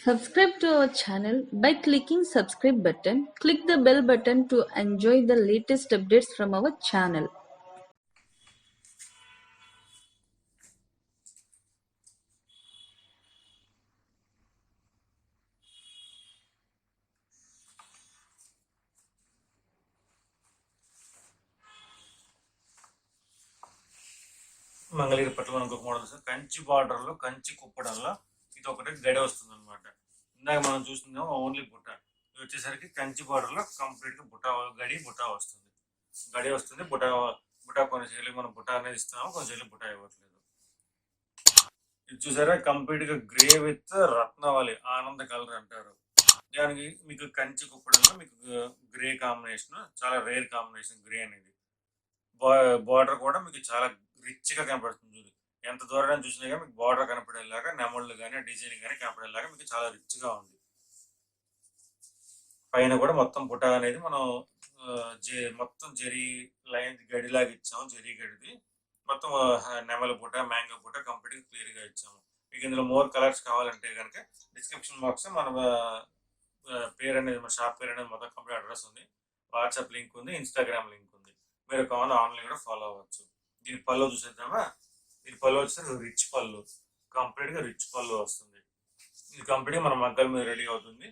Subscribe to our channel by clicking subscribe button. Click the bell button to enjoy the latest updates from our channel. Mangalagiri పట్ల మనకు ఒక model sir Kanchi బార్డర్లో కంచి కుప్పడంలో ఇది ఒకటి గడి వస్తుంది అనమాట. ఇందాక మనం చూస్తున్నాం ఓన్లీ బుట్ట, ఇది వచ్చేసరికి కంచి బార్డర్లో కంప్లీట్గా బుట్ట వస్తుంది. గడి వస్తుంది. బుట్ట కొన్ని చేయాలి, మనం బుట్ట అనేది ఇస్తున్నాము, కొన్ని చేయాలి బుట్ట ఇవ్వట్లేదు. ఇది చూసారా కంప్లీట్గా గ్రే విత్ రత్నవళి ఆనంద కలర్ అంటారు. దానికి మీకు కంచి కుప్పడంలో మీకు గ్రే కాంబినేషన్, చాలా రేర్ కాంబినేషన్ గ్రే అనేది. బార్డర్ కూడా మీకు చాలా రిచ్గా కనపడుతుంది. చూడు ఎంత దూరం చూసినా కానీ మీకు బార్డర్ కనపడేలాగా, నెమళ్ళు కానీ డిజైన్ కానీ కనపడేలాగా మీకు చాలా రిచ్గా ఉంది. పైన కూడా మొత్తం బుట్ట అనేది మనం మొత్తం జరీ లైన్ గడిలాగా ఇచ్చాము. జరీ గడిది మొత్తం నెమల బుట్ట, మ్యాంగో బుట్ట కంప్లీట్గా క్లియర్గా ఇచ్చాము. మీకు ఇందులో మోర్ కలర్స్ కావాలంటే కనుక డిస్క్రిప్షన్ బాక్స్ మన పేరు అనేది, మన షాప్ పేరు అనేది మొత్తం కంప్లీట్ అడ్రస్ ఉంది, వాట్సాప్ లింక్ ఉంది, ఇన్స్టాగ్రామ్ లింక్ ఉంది. మీరు కావాలి ఆన్లైన్ కూడా ఫాలో అవ్వచ్చు. దీని పళ్ళు చూసేద్దామా. దీని పళ్ళు వచ్చేసరికి రిచ్ పళ్ళు, కంప్లీట్గా రిచ్ పళ్ళు వస్తుంది. ఇది కంప్లీట్గా మన మగ్గల మీద రెడీ అవుతుంది.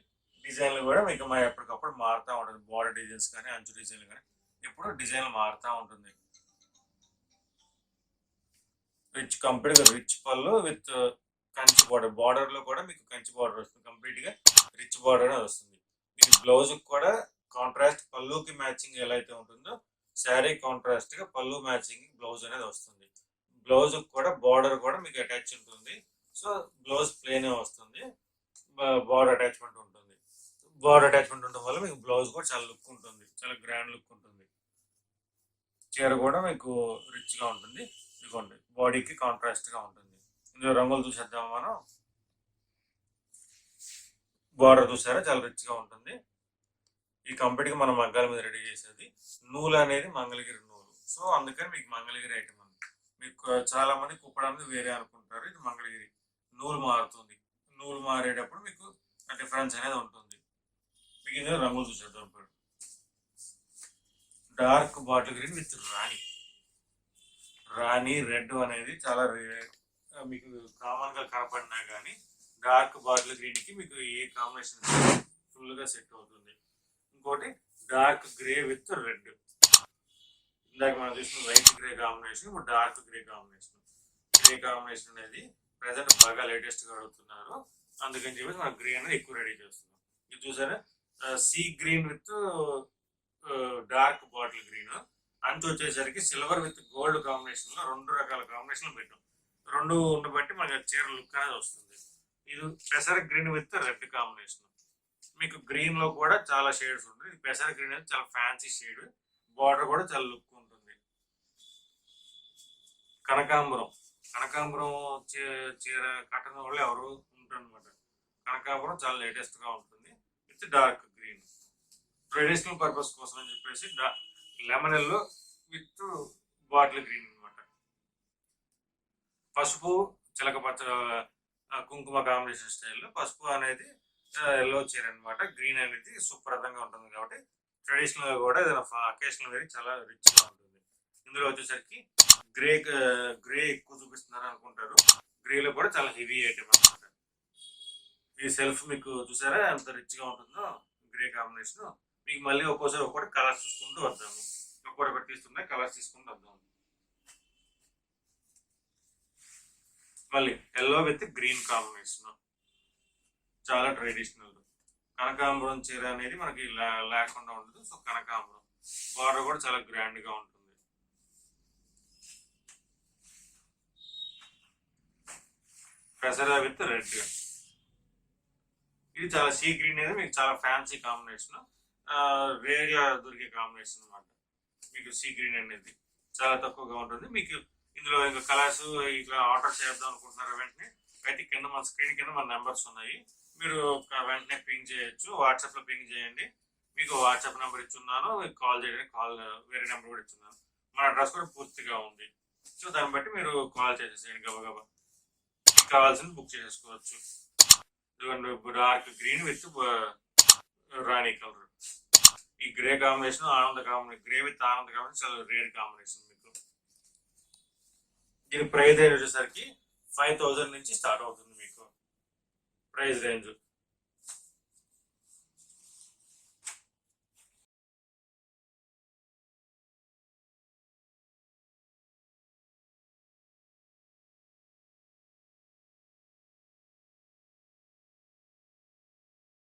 డిజైన్లు కూడా మీకు ఎప్పటికప్పుడు మారుతూ ఉంటుంది. బార్డర్ డిజైన్స్ కానీ అంచు డిజైన్లు కానీ ఎప్పుడు డిజైన్లు మారుతూ ఉంటుంది. కంప్లీట్గా రిచ్ పళ్ళు విత్ కంచి బార్డర్. బార్డర్లో కూడా మీకు కంచి బార్డర్ వస్తుంది. కంప్లీట్గా రిచ్ బార్డర్ అనేది వస్తుంది. ఇది బ్లౌజ్ కూడా కాంట్రాస్ట్ పళ్ళుకి మ్యాచింగ్ ఎలా అయితే ఉంటుందో శారీ కాంట్రాస్ట్ గా పళ్ళు మ్యాచింగ్ బ్లౌజ్ అనేది వస్తుంది. బ్లౌజ్ కూడా బార్డర్ కూడా మీకు అటాచ్ ఉంటుంది. సో బ్లౌజ్ ప్లేన్ వస్తుంది, బార్డర్ అటాచ్మెంట్ ఉంటుంది. బార్డర్ అటాచ్మెంట్ ఉండడం వల్ల మీకు బ్లౌజ్ కూడా చాలా లుక్ ఉంటుంది, చాలా గ్రాండ్ లుక్ ఉంటుంది. చీర కూడా మీకు రిచ్ గా ఉంటుంది. ఇదిగోండి బాడీకి కాంట్రాస్ట్ గా ఉంటుంది. ఇందులో రంగులు చూసేద్దాం మనం. బార్డర్ చూసారా చాలా రిచ్ గా ఉంటుంది. ఈ కంప్లీట్గా మనం మగ్గాల మీద రెడీ చేసేది. నూలు అనేది మంగళగిరి నూలు. సో అందుకని మీకు మంగళగిరి ఐటమ్ ఉంది. మీకు చాలా మంది కుప్పడానికి వేరే అనుకుంటారు, ఇది మంగళగిరి. నూలు మారుతుంది. నూలు మారేటప్పుడు మీకు డిఫరెన్స్ అనేది ఉంటుంది. మీకు ఇందులో రంగులు చూసేద్దాం. ఇప్పుడు dark bottle green with Rani red అనేది చాలా మీకు కామన్ గా కనపడినా కానీ డార్క్ బాటిల్ గ్రీన్ కి మీకు ఏ కాంబినేషన్ ఫుల్ గా సెట్ అవుతుంది. ఇంకోటి డార్క్ గ్రే విత్ రెడ్. ఇందాక మనం చూసిన లైట్ గ్రే కాంబినేషన్, ఇప్పుడు dark grey combination. Grey combination అనేది ప్రజెంట్ బాగా లేటెస్ట్ గా అడుగుతున్నారు, అందుకని చెప్పేసి మనం గ్రే అనేది ఎక్కువ రెడీ చేస్తున్నాం. ఇది చూసారా sea green with dark bottle green. అంత వచ్చేసరికి సిల్వర్ విత్ గోల్డ్ కాంబినేషన్ లో 2 రకాల కాంబినేషన్లు పెట్టాం. 2 ఉండబట్టి మనకి చీర లుక్ అనేది వస్తుంది. ఇది పెసర గ్రీన్ విత్ రెడ్ కాంబినేషన్. మీకు గ్రీన్ లో కూడా చాలా షేడ్స్ ఉంటుంది. పెసర గ్రీన్ అనేది చాలా ఫ్యాన్సీ షేడ్, బార్డర్ కూడా చాలా లుక్ ఉంటుంది. కనకాంబరం చీర కట్టన వాళ్ళు ఎవరు ఉంటారు అనమాట. కనకాంబరం చాలా లేటెస్ట్ గా ఉంటుంది with dark green. Traditional purpose కోసం అని చెప్పేసి lemon yellow with bottle green అనమాట. పసుపు చిలక పచ్చ కుంకుమ కాంబినేషన్ స్టైల్లో పసుపు అనేది ఎల్లో చీర అనమాట. గ్రీన్ అనేది సుప్రదంగా ఉంటుంది కాబట్టి ట్రెడిషనల్ గా కూడా ఏదైనా అకేషనల్ వేర్ చాలా రిచ్ గా ఉంటుంది. ఇందులో వచ్చేసరికి గ్రే ఎక్కువ చూపిస్తున్నారు అనుకుంటారు. గ్రేలో కూడా చాలా హెవీ ఐటమ్ అనమాట. ఈ సెల్ఫ్ మీకు చూసారా ఎంత రిచ్ గా ఉంటుందో గ్రే కాంబినేషన్. మీకు మళ్ళీ ఒక్కోసారి ఒక్కొక్కటి కలర్స్ చూసుకుంటూ వద్దాము. ఒక్కొక్కటి తీస్తుంటే కలర్స్ తీసుకుంటూ వద్దాము. మళ్ళీ ఎల్లో విత్ గ్రీన్ కాంబినేషన్ చాలా ట్రెడిషనల్. కనకాంబరం చీర అనేది మనకి లేకుండా ఉండదు. సో కనకాంబరం బార్డర్ కూడా చాలా గ్రాండ్ గా ఉంటుంది. పెసర విత్ రెడ్. ఇది చాలా సీ గ్రీన్ అనేది మీకు చాలా ఫ్యాన్సీ కాంబినేషన్, రేర్ గా దొరికే కాంబినేషన్ అనమాట. మీకు సీ గ్రీన్ అనేది చాలా తక్కువగా ఉంటుంది. మీకు ఇందులో ఇంకా కలర్స్ ఇట్లా ఆర్డర్ చేద్దాం అనుకుంటున్నారు వెంటనే అయితే కింద మన స్క్రీన్ కింద మన నెంబర్స్ ఉన్నాయి, మీరు వెంటనే పింగ్ చేయొచ్చు. వాట్సాప్ లో పింగ్ చేయండి. మీకు వాట్సాప్ నెంబర్ ఇచ్చున్నాను, మీకు కాల్ చేయడానికి వేరే నెంబర్ కూడా ఇచ్చున్నాను. మన అడ్రస్ కూడా పూర్తిగా ఉంది. సో దాన్ని బట్టి మీరు కాల్ చేసేసేయండి, గబగబా మీకు కావాల్సింది బుక్ చేసేసుకోవచ్చు. Dark green with Rani colour. ఈ గ్రే కాంబినేషన్ గ్రే విత్ ఆనంద కాంబినేషన్ చాలా రేర్ కాంబినేషన్ మీకు. దీని ప్రైస్ రేంజ్ వచ్చేసరికి 5000 నుంచి స్టార్ట్ అవుతుంది మీకు ప్రైస్ రేంజ్.